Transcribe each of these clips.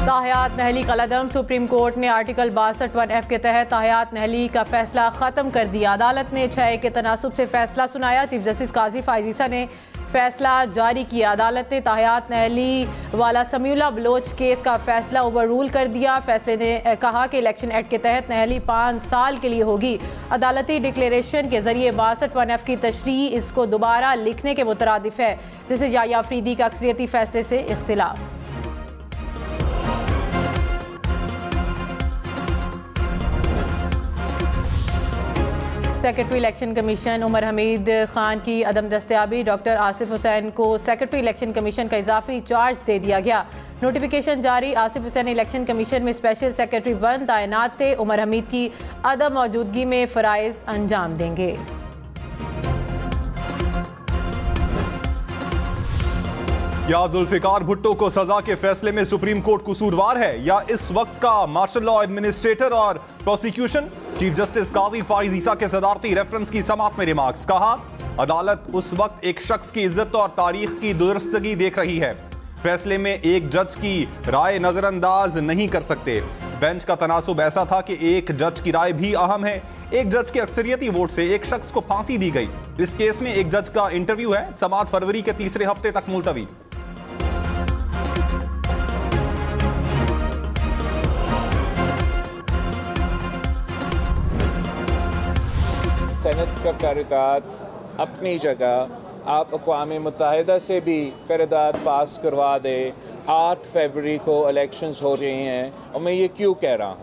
ताहयात नहली कलदम। Supreme court ने article 62(1)F के तहत ताहयात नहली का फैसला ख़त्म कर दिया। अदालत ने 6 के तनासुब से फैसला सुनाया। चीफ जस्टिस काजी फाइज ईसा ने फैसला जारी किया। अदालत ने ताहयात नहली वाला समीउल्लाह बलोच केस का फैसला ओवर रूल कर दिया। फैसले ने कहा कि इलेक्शन एक्ट के तहत नहली 5 साल के लिए होगी। अदालती डिक्लेरेशन के जरिए 62(1)F की तशरीह इसको दोबारा लिखने के मुतरादिफ है, जिसे याया अफरीदी का अक्सरियती फैसले से इख्तिलाफ। Secretary election commission Umar Hamid Khan की अदम दस्तयाबी। डॉक्टर आसिफ हुसैन को सेक्रेटरी इलेक्शन कमीशन का इजाफी चार्ज दे दिया गया। नोटिफिकेशन जारी। आसिफ हुसैन इलेक्शन कमीशन में स्पेशल सेक्रेटरी 1 तैनात थे। उमर हमीद की अदम मौजूदगी में फराइज अंजाम देंगे। क्या जुल्फिकार भुट्टो को सजा के फैसले में सुप्रीम कोर्ट कसूरवार है या इस वक्त का मार्शल लॉ एडमिनिस्ट्रेटर और प्रोसिक्यूशन? चीफ जस्टिस काजी फाइज ईसा के सदारती रेफरेंस की समात में रिमार्क्स। कहा, अदालत उस वक्त एक शख्स की इज्जत और तारीख की दुरुस्तगी देख रही है। फैसले में एक जज की राय नजरअंदाज नहीं कर सकते। बेंच का तनासुब ऐसा था कि एक जज की राय भी अहम है। एक जज के अक्सरियती वोट से एक शख्स को फांसी दी गई। इस केस में एक जज का इंटरव्यू है। समात फरवरी के तीसरे हफ्ते तक मुलतवी। सेनेट का करारदाद अपनी जगह, आप अक़वाम मुत्तहिदा से भी करारदाद पास करवा दे। 8 फरवरी को इलेक्शंस हो रही हैं और मैं ये क्यों कह रहा हूँ?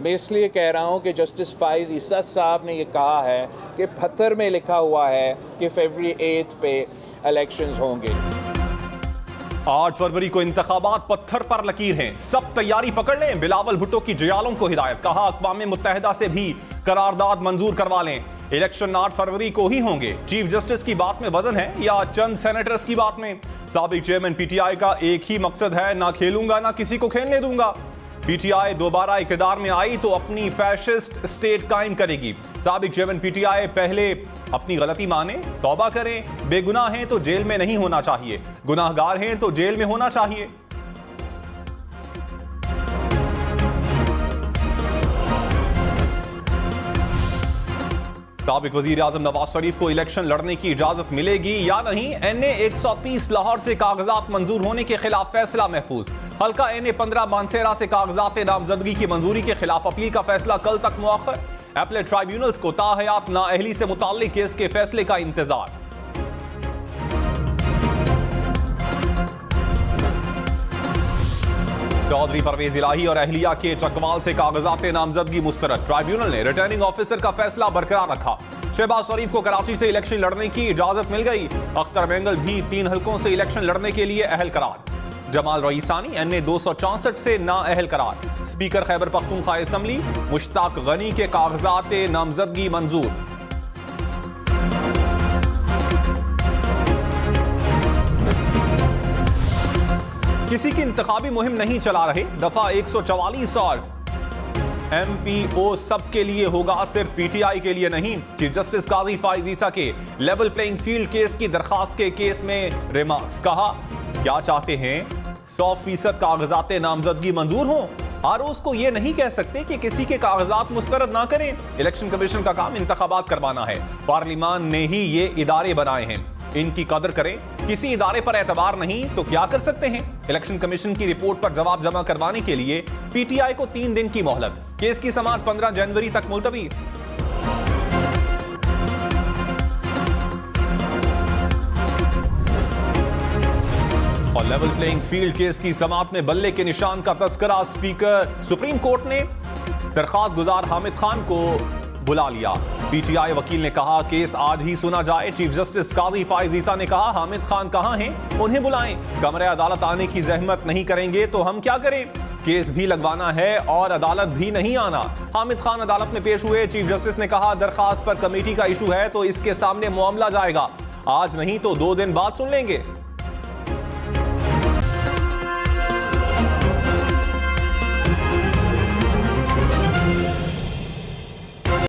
मैं इसलिए कह रहा हूँ कि जस्टिस फाइज ईसा साहब ने ये कहा है कि पत्थर में लिखा हुआ है कि फरवरी 8 पे इलेक्शंस होंगे। 8 फरवरी को इंतखाबात पत्थर पर लकीर हैं। सब तैयारी पकड़ लें। बिलावल भुट्टो की जियालों को हिदायत। कहा, अक़वाम मुत्तहिदा से भी करारदाद मंजूर करवा लें। इलेक्शन 8 फरवरी को ही होंगे। चीफ जस्टिस की बात में वजन है या चंद सेनेटर्स की बात में? साबिक चेयरमैन पीटीआई का एक ही मकसद है, ना खेलूंगा ना किसी को खेलने दूंगा। पीटीआई दोबारा इक़्तिदार में आई तो अपनी फैशिस्ट स्टेट कायम करेगी। साबिक चेयरमैन पीटीआई पहले अपनी गलती माने, तौबा करें। बेगुनाह हैं तो जेल में नहीं होना चाहिए, गुनाहगार हैं तो जेल में होना चाहिए। साबिक वजीर आजम नवाज शरीफ को इलेक्शन लड़ने की इजाजत मिलेगी या नहीं? NA 130 लाहौर से कागजात मंजूर होने के खिलाफ फैसला महफूज। हल्का NA 15 मानसेरा से कागजात नामजदगी की मंजूरी के खिलाफ अपील का फैसला कल तक मुअख्खर। एपलेट ट्राइब्यूनल्स को ताहयात नाअहली से मुताल्लिक केस के फैसले का इंतजार। चौधरी परवेज इलाही और अहलिया के चकवाल से कागजात नामजदगी मुस्तरद। ट्राइब्यूनल ने रिटर्निंग ऑफिसर का फैसला बरकरार रखा। शहबाज शरीफ को कराची से इलेक्शन लड़ने की इजाजत मिल गई। अख्तर मेंगल भी 3 हलकों से इलेक्शन लड़ने के लिए अहल करार। जमाल रईसानी NA 264 से नाअहल करार। स्पीकर खैबर पख्तूनख्वा असम्बली मुश्ताक गनी के कागजात नामजदगी मंजूर। किसी की इंतखाबी मुहिम नहीं चला रहे। दफा 144 और MPO सबके लिए होगा, सिर्फ PTI के लिए नहीं। चीफ जस्टिस काजी फाइज ईसा के लेवल प्लेइंग फील्ड केस की दरखास्त के केस में रिमार्क्स। कहा, क्या चाहते हैं 100% कागजात नामजदगी मंजूर हों? आरओ को यह नहीं कह सकते कि किसी के कागजात मुस्तरद ना करें। इलेक्शन कमीशन का काम इंतखाबात करवाना है। पार्लिमान ने ही ये इदारे बनाए हैं, इनकी कदर करें। किसी इदारे पर एतबार नहीं तो क्या कर सकते हैं? इलेक्शन कमीशन की रिपोर्ट पर जवाब जमा करवाने के लिए PTI को 3 दिन की मोहलत। केस की समाअत 15 जनवरी तक मुलतवी। और लेवल प्लेइंग फील्ड केस की समाअत में बल्ले के निशान का तस्करा। स्पीकर सुप्रीम कोर्ट ने दरखास्त गुजार हामिद खान को बुला लिया। PTI वकील ने कहा, केस आज ही सुना जाए। चीफ जस्टिस काजी फाइज ईसा ने कहा, हामिद खान कहां हैं? उन्हें बुलाएं। कमरे अदालत आने की जहमत नहीं करेंगे तो हम क्या करें? केस भी लगवाना है और अदालत भी नहीं आना। हामिद खान अदालत में पेश हुए। चीफ जस्टिस ने कहा, दरखास्त पर कमेटी का इशू है तो इसके सामने मामला जाएगा। आज नहीं तो 2 दिन बाद सुन लेंगे।